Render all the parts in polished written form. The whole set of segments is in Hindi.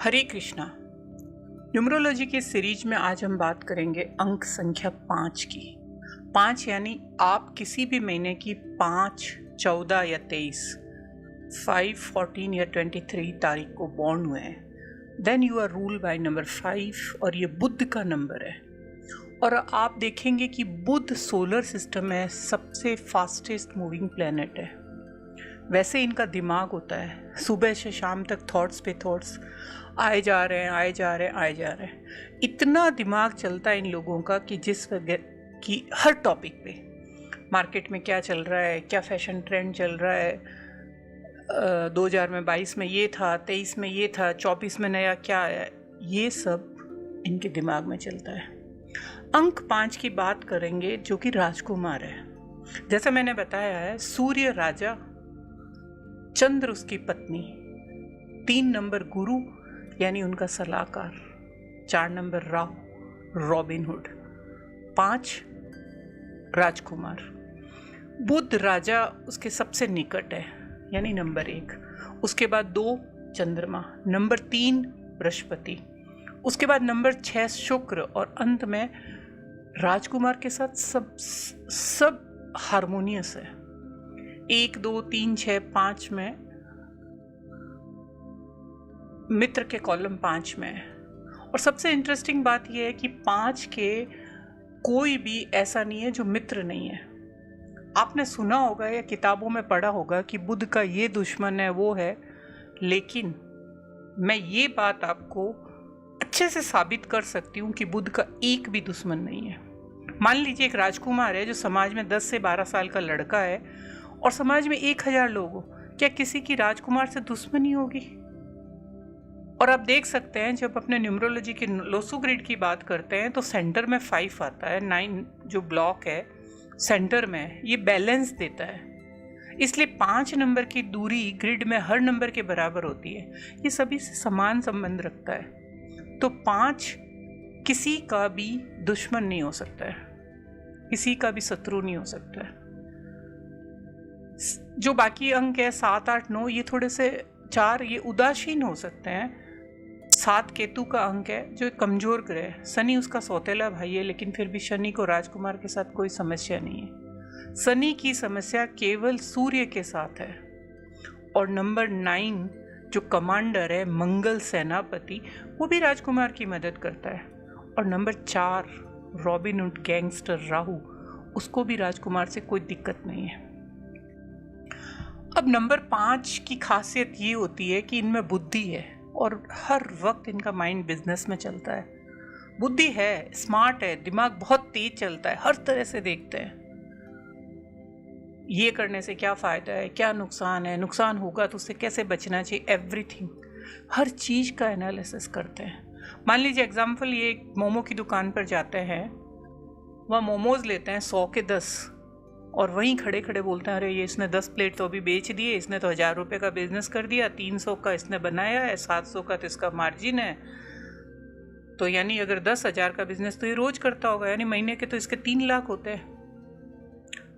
हरे कृष्णा। न्यूमरोलॉजी की सीरीज में आज हम बात करेंगे अंक संख्या 5 की। 5 यानी आप किसी भी महीने की 5, 14 या 23, 5, 14 या 23 तारीख को बॉर्न हुए हैं, then you are ruled by number 5 और ये बुध का नंबर है। और आप देखेंगे कि बुध सोलर सिस्टम में सबसे फास्टेस्ट मूविंग प्लैनेट है। वैसे इनका दिमाग होता है, सुबह से शाम तक थॉट्स पे थॉट्स आए जा रहे हैं। इतना दिमाग चलता है इन लोगों का कि जिस वजह की हर टॉपिक पे, मार्केट में क्या चल रहा है, क्या फैशन ट्रेंड चल रहा है, 2022 में ये था, 23 में ये था, 24 में नया क्या है, ये सब इनके दिमाग में चलता है। अंक 5 की बात करेंगे जो कि राजकुमार है। जैसा मैंने बताया है, सूर्य राजा, चंद्र उसकी पत्नी, 3 नंबर गुरु यानी उनका सलाहकार, 4 नंबर राहु रॉबिनहुड, 5 राजकुमार। बुध राजा उसके सबसे निकट है यानी नंबर 1, उसके बाद 2 चंद्रमा, नंबर 3 बृहस्पति, उसके बाद नंबर 6 शुक्र और अंत में राजकुमार के साथ सब हारमोनियस है। 1, 2, 3, 6, 5 में मित्र के कॉलम 5 में है। और सबसे इंटरेस्टिंग बात यह है कि 5 के कोई भी ऐसा नहीं है जो मित्र नहीं है। आपने सुना होगा या किताबों में पढ़ा होगा कि बुध का ये दुश्मन है, वो है, लेकिन मैं ये बात आपको अच्छे से साबित कर सकती हूँ कि बुध का एक भी दुश्मन नहीं है। मान लीजिए एक राजकुमार है जो समाज में 10 से 12 साल का लड़का है और समाज में 1000 लोग हो, क्या किसी की राजकुमार से दुश्मनी होगी? और आप देख सकते हैं जब अपने न्यूमरोलॉजी के लोसू ग्रिड की बात करते हैं तो सेंटर में 5 आता है, 9 जो ब्लॉक है सेंटर में, ये बैलेंस देता है। इसलिए 5 नंबर की दूरी ग्रिड में हर नंबर के बराबर होती है, ये सभी से समान संबंध रखता है। तो 5 किसी का भी दुश्मन नहीं हो सकता है, किसी का भी शत्रु नहीं हो सकता है। जो बाकी अंक है 7, 8, 9, ये थोड़े से 4 ये उदासीन हो सकते हैं। 7 केतु का अंक है जो कमजोर ग्रह, शनि उसका सौतेला भाई है, लेकिन फिर भी शनि को राजकुमार के साथ कोई समस्या नहीं है। शनि की समस्या केवल सूर्य के साथ है। और नंबर 9 जो कमांडर है मंगल सेनापति, वो भी राजकुमार की मदद करता है। और नंबर 4 रॉबिनहुड गैंगस्टर राहु, उसको भी राजकुमार से कोई दिक्कत नहीं है। अब नंबर 5 की खासियत ये होती है कि इनमें बुद्धि है और हर वक्त इनका माइंड बिजनेस में चलता है। बुद्धि है, स्मार्ट है, दिमाग बहुत तेज चलता है, हर तरह से देखते हैं ये करने से क्या फ़ायदा है, क्या नुकसान है, नुकसान होगा तो उससे कैसे बचना चाहिए, एवरीथिंग, हर चीज़ का एनालिसिस करते हैं। मान लीजिए एग्जाम्पल, ये एक मोमो की दुकान पर जाते हैं, वह मोमोज लेते हैं 100 के 10 और वहीं खड़े खड़े बोलते हैं, अरे ये इसने 10 प्लेट तो अभी बेच दिए, इसने तो 1000 रुपये का बिजनेस कर दिया, 300 का इसने बनाया है, 700 का तो इसका मार्जिन है, तो यानी अगर 10,000 का बिजनेस तो ये रोज करता होगा, यानी महीने के तो इसके 3 लाख होते हैं।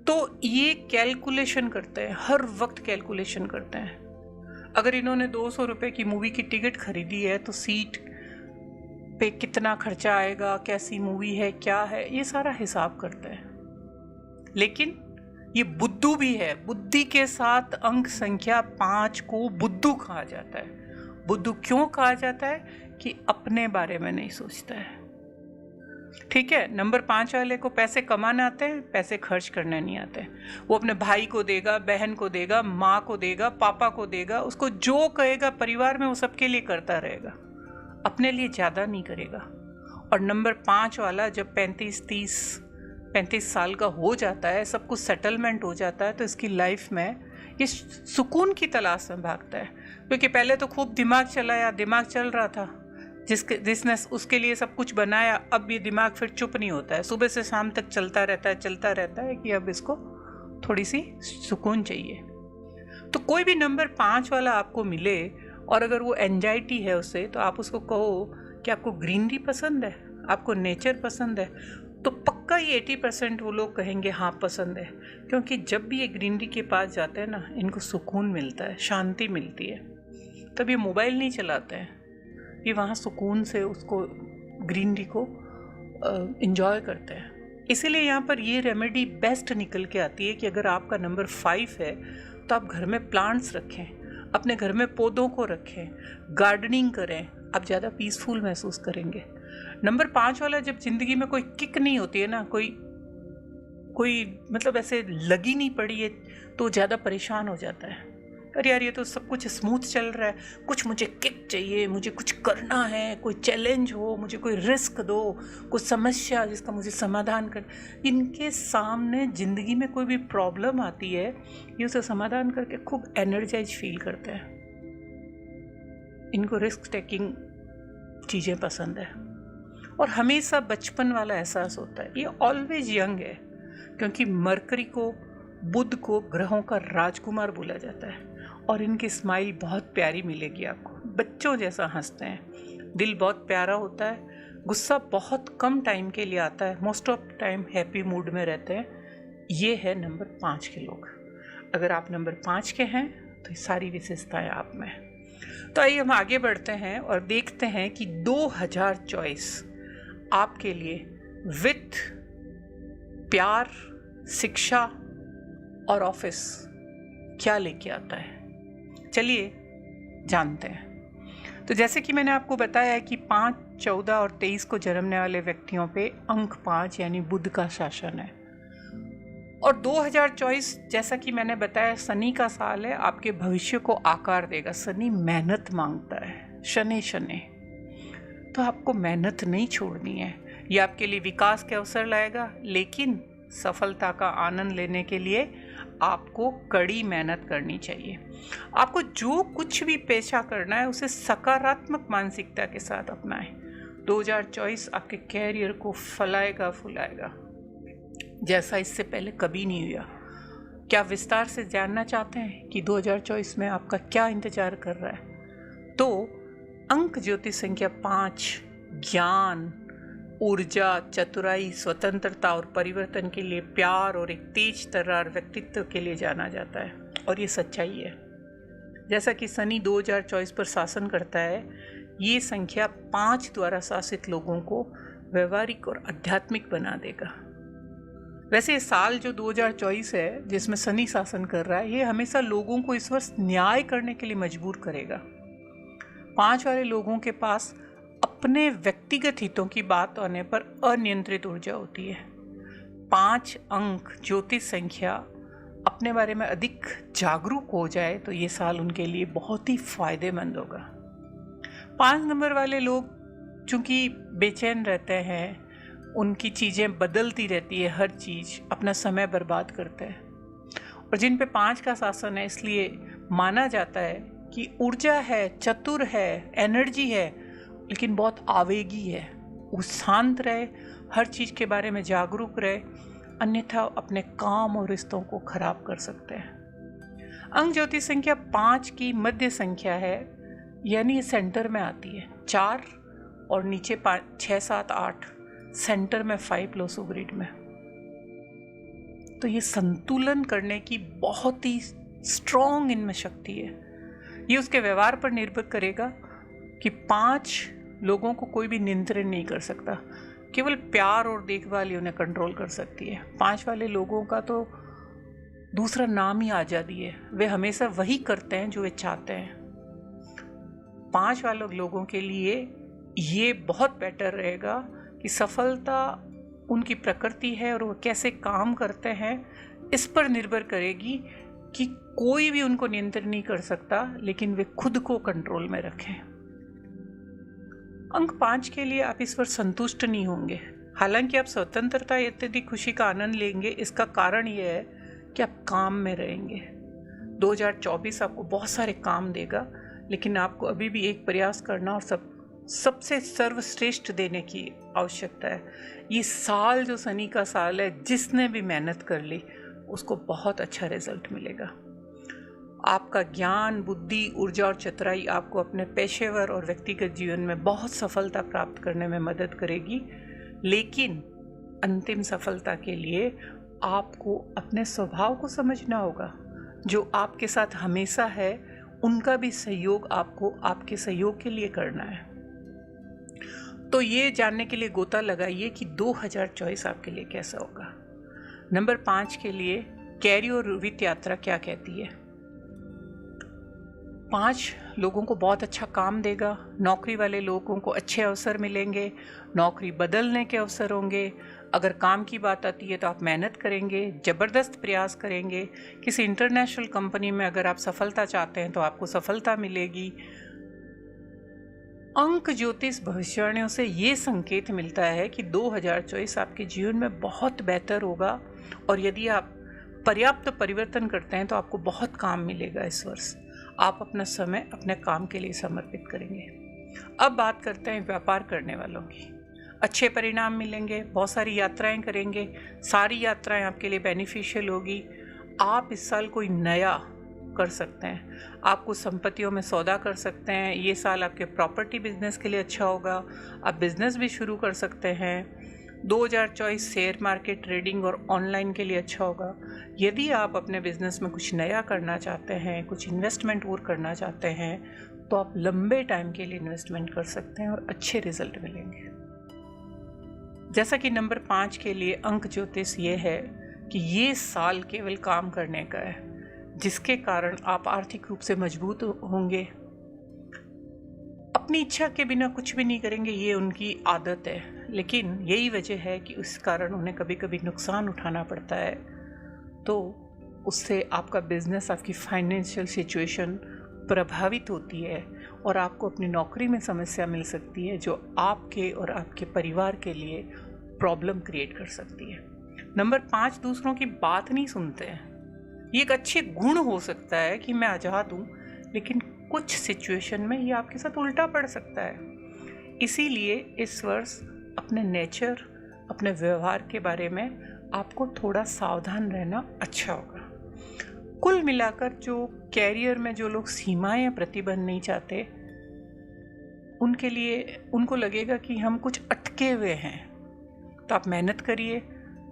तो ये कैलकुलेशन करते हैं, हर वक्त कैलकुलेशन करते हैं। अगर इन्होंने 200 रुपये की मूवी की टिकट खरीदी है तो सीट पे कितना खर्चा आएगा, कैसी मूवी है, क्या है, ये सारा हिसाब करते हैं। लेकिन ये बुद्धू भी है। बुद्धि के साथ अंक संख्या 5 को बुद्धू कहा जाता है। बुद्धू क्यों कहा जाता है? कि अपने बारे में नहीं सोचता है। ठीक है, नंबर 5 वाले को पैसे कमाने आते हैं, पैसे खर्च करने नहीं आते। वो अपने भाई को देगा, बहन को देगा, माँ को देगा, पापा को देगा, उसको जो कहेगा परिवार में वो सबके लिए करता रहेगा, अपने लिए ज़्यादा नहीं करेगा। और नंबर 5 वाला जब 35 साल का हो जाता है, सब कुछ सेटलमेंट हो जाता है, तो इसकी लाइफ में ये सुकून की तलाश में भागता है। क्योंकि पहले तो खूब दिमाग चल रहा था, जिसने उसके लिए सब कुछ बनाया, अब ये दिमाग फिर चुप नहीं होता है, सुबह से शाम तक चलता रहता है कि अब इसको थोड़ी सी सुकून चाहिए। तो कोई भी नंबर 5 वाला आपको मिले और अगर वो एंजाइटी है उससे, तो आप उसको कहो कि आपको ग्रीनरी पसंद है, आपको नेचर पसंद है, तो पक्का ये 80% वो लोग कहेंगे हाँ पसंद है। क्योंकि जब भी ये ग्रीनरी के पास जाते हैं ना, इनको सुकून मिलता है, शांति मिलती है। तब ये मोबाइल नहीं चलाते हैं, ये वहाँ सुकून से उसको ग्रीनरी को एंजॉय करते हैं। इसीलिए यहाँ पर ये रेमेडी बेस्ट निकल के आती है कि अगर आपका नंबर 5 है तो आप घर में प्लांट्स रखें, अपने घर में पौधों को रखें, गार्डनिंग करें, आप ज़्यादा पीसफुल महसूस करेंगे। नंबर 5 वाला जब ज़िंदगी में कोई किक नहीं होती है ना, कोई मतलब ऐसे लगी नहीं पड़ी है, तो ज़्यादा परेशान हो जाता है। अरे यार ये तो सब कुछ स्मूथ चल रहा है, कुछ मुझे किक चाहिए, मुझे कुछ करना है, कोई चैलेंज हो, मुझे कोई रिस्क दो, कोई समस्या जिसका मुझे समाधान कर। इनके सामने ज़िंदगी में कोई भी प्रॉब्लम आती है, ये उसे समाधान करके खूब एनर्जाइज फील करते हैं। इनको रिस्क टेकिंग चीज़ें पसंद है और हमेशा बचपन वाला एहसास होता है। ये ऑलवेज यंग है क्योंकि मरकरी को, बुध को ग्रहों का राजकुमार बोला जाता है और इनकी स्माइल बहुत प्यारी मिलेगी आपको। बच्चों जैसा हंसते हैं, दिल बहुत प्यारा होता है, गुस्सा बहुत कम टाइम के लिए आता है, most of time happy mood में रहते हैं। ये है नंबर 5 के लोग। अगर आप नंबर 5 के हैं तो ये सारी विशेषताएं आप में। तो आइए हम आगे बढ़ते हैं और देखते हैं कि 2024 आपके लिए वित्त, प्यार, शिक्षा और ऑफिस क्या लेके आता है। चलिए जानते हैं। तो जैसे कि मैंने आपको बताया है कि 5, 14 और 23 को जन्मने वाले व्यक्तियों पे अंक 5 यानी बुध का शासन है। और 2024 जैसा कि मैंने बताया शनि का साल है, आपके भविष्य को आकार देगा। शनि मेहनत मांगता है, शनि तो आपको मेहनत नहीं छोड़नी है। ये आपके लिए विकास के अवसर लाएगा, लेकिन सफलता का आनंद लेने के लिए आपको कड़ी मेहनत करनी चाहिए। आपको जो कुछ भी पेशा करना है उसे सकारात्मक मानसिकता के साथ अपनाएं। 2024 आपके कैरियर को फलाएगा फुलाएगा जैसा इससे पहले कभी नहीं हुआ। क्या विस्तार से जानना चाहते हैं कि 2024 में आपका क्या इंतजार कर रहा है? तो अंक ज्योतिष संख्या 5 ज्ञान, ऊर्जा, चतुराई, स्वतंत्रता और परिवर्तन के लिए, प्यार और एक तेज तर्रार व्यक्तित्व के लिए जाना जाता है। और ये सच्चाई है। जैसा कि शनि 2024 पर शासन करता है, ये संख्या 5 द्वारा शासित लोगों को व्यवहारिक और आध्यात्मिक बना देगा। वैसे ये साल जो 2024 है जिसमें शनि शासन कर रहा है, ये हमेशा लोगों को इस वर्ष न्याय करने के लिए मजबूर करेगा। 5 वाले लोगों के पास अपने व्यक्तिगत हितों की बात आने पर अनियंत्रित ऊर्जा होती है। 5 अंक ज्योतिष संख्या अपने बारे में अधिक जागरूक हो जाए तो ये साल उनके लिए बहुत ही फायदेमंद होगा। 5 नंबर वाले लोग चूंकि बेचैन रहते हैं, उनकी चीज़ें बदलती रहती है, हर चीज़ अपना समय बर्बाद करते हैं। और जिन पे 5 का शासन है, इसलिए माना जाता है कि ऊर्जा है, चतुर है, एनर्जी है, लेकिन बहुत आवेगी है। वो शांत रहे, हर चीज़ के बारे में जागरूक रहे, अन्यथा अपने काम और रिश्तों को खराब कर सकते हैं। अंक ज्योतिष संख्या 5 की मध्य संख्या है, यानी ये सेंटर में आती है। 4 और नीचे 5, 6, 7, 8, सेंटर में 5 लो सुग्रीड में। तो ये संतुलन करने की बहुत ही स्ट्रॉन्ग इनमें शक्ति है। ये उसके व्यवहार पर निर्भर करेगा कि 5 लोगों को कोई भी नियंत्रण नहीं कर सकता, केवल प्यार और देखभाल ही उन्हें कंट्रोल कर सकती है। 5 वाले लोगों का तो दूसरा नाम ही आज़ादी है। वे हमेशा वही करते हैं जो वे चाहते हैं। 5 वाले लोगों के लिए ये बहुत बेटर रहेगा कि सफलता उनकी प्रकृति है और वो कैसे काम करते हैं इस पर निर्भर करेगी कि कोई भी उनको नियंत्रण नहीं कर सकता, लेकिन वे खुद को कंट्रोल में रखें। अंक 5 के लिए आप इस वर्ष संतुष्ट नहीं होंगे। हालांकि आप स्वतंत्रता इत्यादि खुशी का आनंद लेंगे, इसका कारण यह है कि आप काम में रहेंगे। 2024 आपको बहुत सारे काम देगा, लेकिन आपको अभी भी एक प्रयास करना और सबसे सर्वश्रेष्ठ देने की आवश्यकता है। ये साल जो शनि का साल है, जिसने भी मेहनत कर ली उसको बहुत अच्छा रिजल्ट मिलेगा। आपका ज्ञान, बुद्धि, ऊर्जा और चतुराई आपको अपने पेशेवर और व्यक्तिगत जीवन में बहुत सफलता प्राप्त करने में मदद करेगी, लेकिन अंतिम सफलता के लिए आपको अपने स्वभाव को समझना होगा। जो आपके साथ हमेशा है, उनका भी सहयोग आपको आपके सहयोग के लिए करना है। तो ये जानने के लिए गोता लगाइए कि 2024 आपके लिए कैसा होगा। नंबर 5 के लिए कैरियर और वित्त यात्रा क्या कहती है। 5 लोगों को बहुत अच्छा काम देगा, नौकरी वाले लोगों को अच्छे अवसर मिलेंगे, नौकरी बदलने के अवसर होंगे। अगर काम की बात आती है तो आप मेहनत करेंगे, ज़बरदस्त प्रयास करेंगे। किसी इंटरनेशनल कंपनी में अगर आप सफलता चाहते हैं तो आपको सफलता मिलेगी। अंक ज्योतिष भविष्यवाणियों से ये संकेत मिलता है कि 2024 आपके जीवन में बहुत बेहतर होगा, और यदि आप पर्याप्त परिवर्तन करते हैं तो आपको बहुत काम मिलेगा इस वर्ष। आप अपना समय अपने काम के लिए समर्पित करेंगे। अब बात करते हैं व्यापार करने वालों की। अच्छे परिणाम मिलेंगे, बहुत सारी यात्राएं करेंगे, सारी यात्राएं आपके लिए बेनिफिशियल होगी। आप इस साल कोई नया कर सकते हैं, आप कुछ संपत्तियों में सौदा कर सकते हैं। ये साल आपके प्रॉपर्टी बिजनेस के लिए अच्छा होगा, आप बिजनेस भी शुरू कर सकते हैं। 2024 शेयर मार्केट, ट्रेडिंग और ऑनलाइन के लिए अच्छा होगा। यदि आप अपने बिजनेस में कुछ नया करना चाहते हैं, कुछ इन्वेस्टमेंट और करना चाहते हैं, तो आप लंबे टाइम के लिए इन्वेस्टमेंट कर सकते हैं और अच्छे रिजल्ट मिलेंगे। जैसा कि नंबर 5 के लिए अंक ज्योतिष ये है कि ये साल केवल काम करने का है, जिसके कारण आप आर्थिक रूप से मजबूत होंगे। अपनी इच्छा के बिना कुछ भी नहीं करेंगे, ये उनकी आदत है, लेकिन यही वजह है कि उस कारण उन्हें कभी कभी नुकसान उठाना पड़ता है। तो उससे आपका बिजनेस, आपकी फाइनेंशियल सिचुएशन प्रभावित होती है और आपको अपनी नौकरी में समस्या मिल सकती है, जो आपके और आपके परिवार के लिए प्रॉब्लम क्रिएट कर सकती है। नंबर 5 दूसरों की बात नहीं सुनते हैं। ये एक अच्छे गुण हो सकता है कि मैं आज़ाद हूँ, लेकिन कुछ सिचुएशन में ये आपके साथ उल्टा पड़ सकता है। इसीलिए इस वर्ष अपने नेचर, अपने व्यवहार के बारे में आपको थोड़ा सावधान रहना अच्छा होगा। कुल मिलाकर जो कैरियर में जो लोग सीमाएं या प्रतिबंध नहीं चाहते, उनके लिए उनको लगेगा कि हम कुछ अटके हुए हैं। तो आप मेहनत करिए,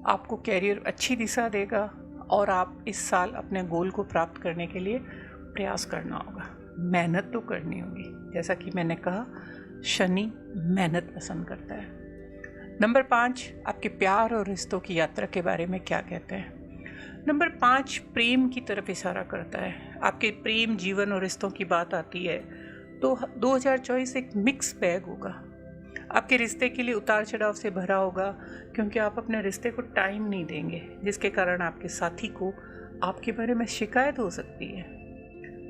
आपको कैरियर अच्छी दिशा देगा और आप इस साल अपने गोल को प्राप्त करने के लिए प्रयास करना होगा। मेहनत तो करनी होगी। जैसा कि मैंने कहा, शनि मेहनत पसंद करता है। नंबर 5 आपके प्यार और रिश्तों की यात्रा के बारे में क्या कहते हैं। नंबर 5 प्रेम की तरफ इशारा करता है। आपके प्रेम जीवन और रिश्तों की बात आती है तो 2024 एक मिक्स बैग होगा। आपके रिश्ते के लिए उतार चढ़ाव से भरा होगा, क्योंकि आप अपने रिश्ते को टाइम नहीं देंगे, जिसके कारण आपके साथी को आपके बारे में शिकायत हो सकती है।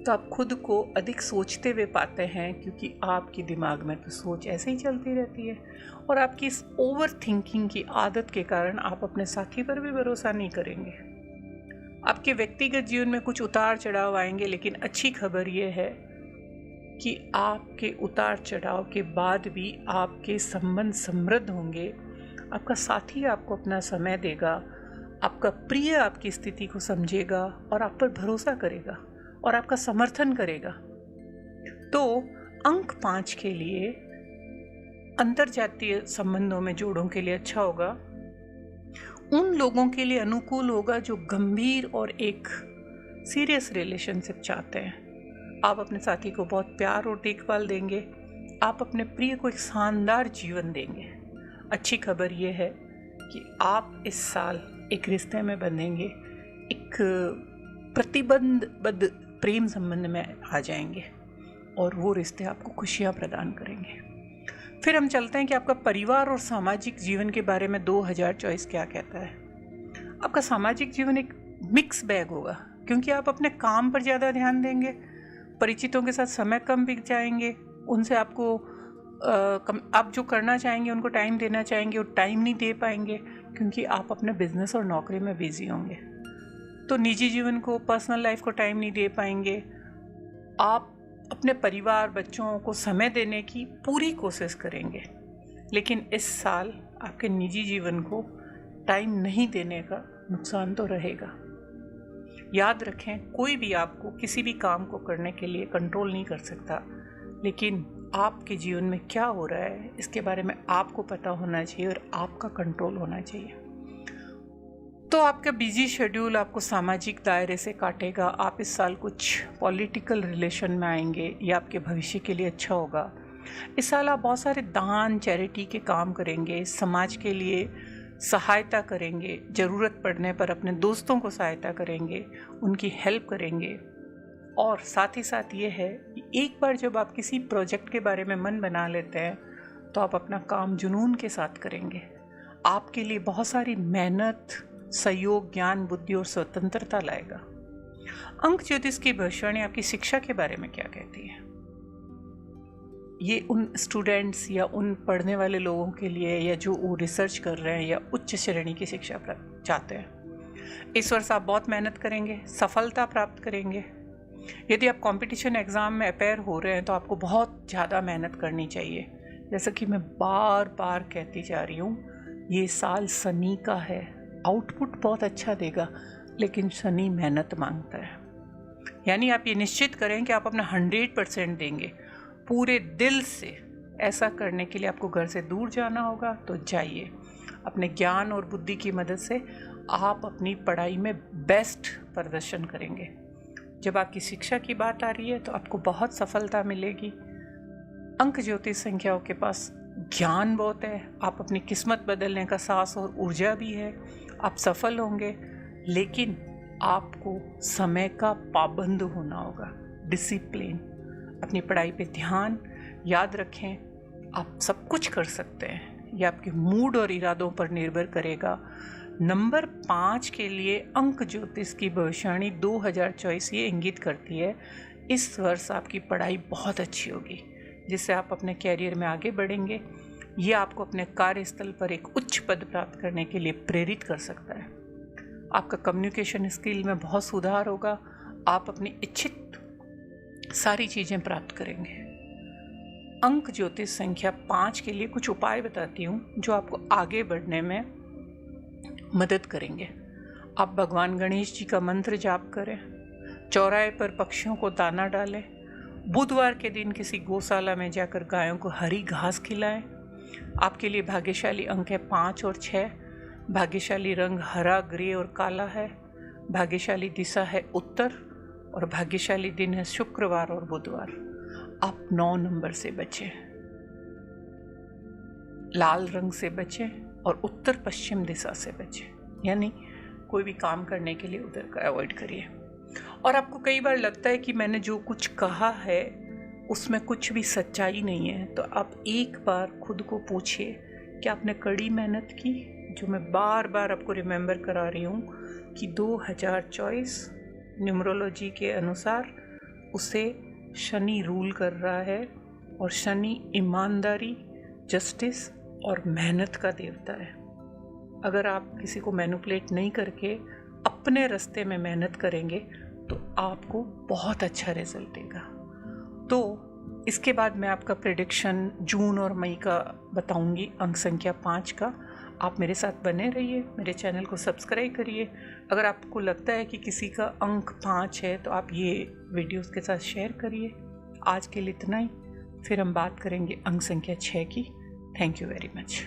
तो आप खुद को अधिक सोचते हुए पाते हैं, क्योंकि आपके दिमाग में तो सोच ऐसे ही चलती रहती है, और आपकी इस ओवर थिंकिंग की आदत के कारण आप अपने साथी पर भी भरोसा नहीं करेंगे। आपके व्यक्तिगत जीवन में कुछ उतार चढ़ाव आएंगे, लेकिन अच्छी खबर ये है कि आपके उतार चढ़ाव के बाद भी आपके संबंध समृद्ध होंगे। आपका साथी आपको अपना समय देगा, आपका प्रिय आपकी स्थिति को समझेगा और आप पर भरोसा करेगा और आपका समर्थन करेगा। तो अंक 5 के लिए अंतरजातीय संबंधों में जोड़ों के लिए अच्छा होगा। उन लोगों के लिए अनुकूल होगा जो गंभीर और एक सीरियस रिलेशनशिप चाहते हैं। आप अपने साथी को बहुत प्यार और देखभाल देंगे। आप अपने प्रिय को एक शानदार जीवन देंगे। अच्छी खबर यह है कि आप इस साल एक रिश्ते में बंधेंगे, एक प्रतिबंधबद्ध प्रेम संबंध में आ जाएंगे और वो रिश्ते आपको खुशियाँ प्रदान करेंगे। फिर हम चलते हैं कि आपका परिवार और सामाजिक जीवन के बारे में 2024 क्या कहता है। आपका सामाजिक जीवन एक मिक्स बैग होगा, क्योंकि आप अपने काम पर ज़्यादा ध्यान देंगे, परिचितों के साथ समय कम बिताएंगे, उनसे आपको आप जो करना चाहेंगे उनको टाइम देना चाहेंगे और टाइम नहीं दे पाएंगे, क्योंकि आप अपने बिजनेस और नौकरी में बिजी होंगे। तो निजी जीवन को, पर्सनल लाइफ को टाइम नहीं दे पाएंगे। आप अपने परिवार, बच्चों को समय देने की पूरी कोशिश करेंगे, लेकिन इस साल आपके निजी जीवन को टाइम नहीं देने का नुकसान तो रहेगा। याद रखें, कोई भी आपको किसी भी काम को करने के लिए कंट्रोल नहीं कर सकता, लेकिन आपके जीवन में क्या हो रहा है इसके बारे में आपको पता होना चाहिए और आपका कंट्रोल होना चाहिए। तो आपका बिजी शेड्यूल आपको सामाजिक दायरे से काटेगा। आप इस साल कुछ पॉलिटिकल रिलेशन में आएंगे, ये आपके भविष्य के लिए अच्छा होगा। इस साल आप बहुत सारे दान, चैरिटी के काम करेंगे, समाज के लिए सहायता करेंगे, ज़रूरत पड़ने पर अपने दोस्तों को सहायता करेंगे, उनकी हेल्प करेंगे। और साथ ही साथ ये है कि एक बार जब आप किसी प्रोजेक्ट के बारे में मन बना लेते हैं तो आप अपना काम जुनून के साथ करेंगे। आपके लिए बहुत सारी मेहनत, सहयोग, ज्ञान, बुद्धि और स्वतंत्रता लाएगा। अंक ज्योतिष की भविष्यवाणी आपकी शिक्षा के बारे में क्या कहती है? ये उन स्टूडेंट्स या उन पढ़ने वाले लोगों के लिए, या जो वो रिसर्च कर रहे हैं या उच्च श्रेणी की शिक्षा प्राप्त चाहते हैं। इस वर्ष आप बहुत मेहनत करेंगे, सफलता प्राप्त करेंगे। यदि आप कंपटीशन एग्ज़ाम में अपेयर हो रहे हैं तो आपको बहुत ज़्यादा मेहनत करनी चाहिए। जैसा कि मैं बार बार कहती जा रही हूँ, ये साल शनि का है। आउटपुट बहुत अच्छा देगा, लेकिन शनि मेहनत मांगता है। यानी आप ये निश्चित करें कि आप अपना 100% देंगे, पूरे दिल से। ऐसा करने के लिए आपको घर से दूर जाना होगा, तो जाइए। अपने ज्ञान और बुद्धि की मदद से आप अपनी पढ़ाई में बेस्ट प्रदर्शन करेंगे। जब आपकी शिक्षा की बात आ रही है तो आपको बहुत सफलता मिलेगी। अंक ज्योतिष संख्याओं के पास ज्ञान बहुत है, आप अपनी किस्मत बदलने का साहस और ऊर्जा भी है। आप सफल होंगे, लेकिन आपको समय का पाबंद होना होगा, डिसिप्लिन। अपनी पढ़ाई पे ध्यान, याद रखें आप सब कुछ कर सकते हैं। यह आपके मूड और इरादों पर निर्भर करेगा। नंबर 5 के लिए अंक ज्योतिष की भविष्यवाणी 2024 ये इंगित करती है, इस वर्ष आपकी पढ़ाई बहुत अच्छी होगी, जिससे आप अपने कैरियर में आगे बढ़ेंगे। ये आपको अपने कार्यस्थल पर एक उच्च पद प्राप्त करने के लिए प्रेरित कर सकता है। आपका कम्युनिकेशन स्किल में बहुत सुधार होगा। आप अपनी इच्छित सारी चीज़ें प्राप्त करेंगे। अंक ज्योतिष संख्या 5 के लिए कुछ उपाय बताती हूँ जो आपको आगे बढ़ने में मदद करेंगे। आप भगवान गणेश जी का मंत्र जाप करें, चौराहे पर पक्षियों को दाना डालें, बुधवार के दिन किसी गौशाला में जाकर गायों को हरी घास खिलाएं। आपके लिए भाग्यशाली अंक है 5 और 6। भाग्यशाली रंग हरा, ग्रे और काला है। भाग्यशाली दिशा है उत्तर और भाग्यशाली दिन है शुक्रवार और बुधवार। आप 9 नंबर से बचें, लाल रंग से बचें और उत्तर पश्चिम दिशा से बचें। यानी कोई भी काम करने के लिए उधर का अवॉइड करिए। और आपको कई बार लगता है कि मैंने जो कुछ कहा है उसमें कुछ भी सच्चाई नहीं है, तो आप एक बार खुद को पूछिए कि आपने कड़ी मेहनत की। जो मैं बार बार आपको रिमेंबर करा रही हूँ कि 2024 न्यूमरोलॉजी के अनुसार उसे शनि रूल कर रहा है, और शनि ईमानदारी, जस्टिस और मेहनत का देवता है। अगर आप किसी को मैनिपुलेट नहीं करके अपने रास्ते में मेहनत करेंगे तो आपको बहुत अच्छा रिजल्ट देगा। तो इसके बाद मैं आपका प्रेडिक्शन जून और मई का बताऊंगी, अंक संख्या 5 का। आप मेरे साथ बने रहिए, मेरे चैनल को सब्सक्राइब करिए। अगर आपको लगता है कि किसी का अंक 5 है तो आप ये वीडियो उसके साथ शेयर करिए। आज के लिए इतना ही, फिर हम बात करेंगे अंक संख्या 6 की। Thank you very much.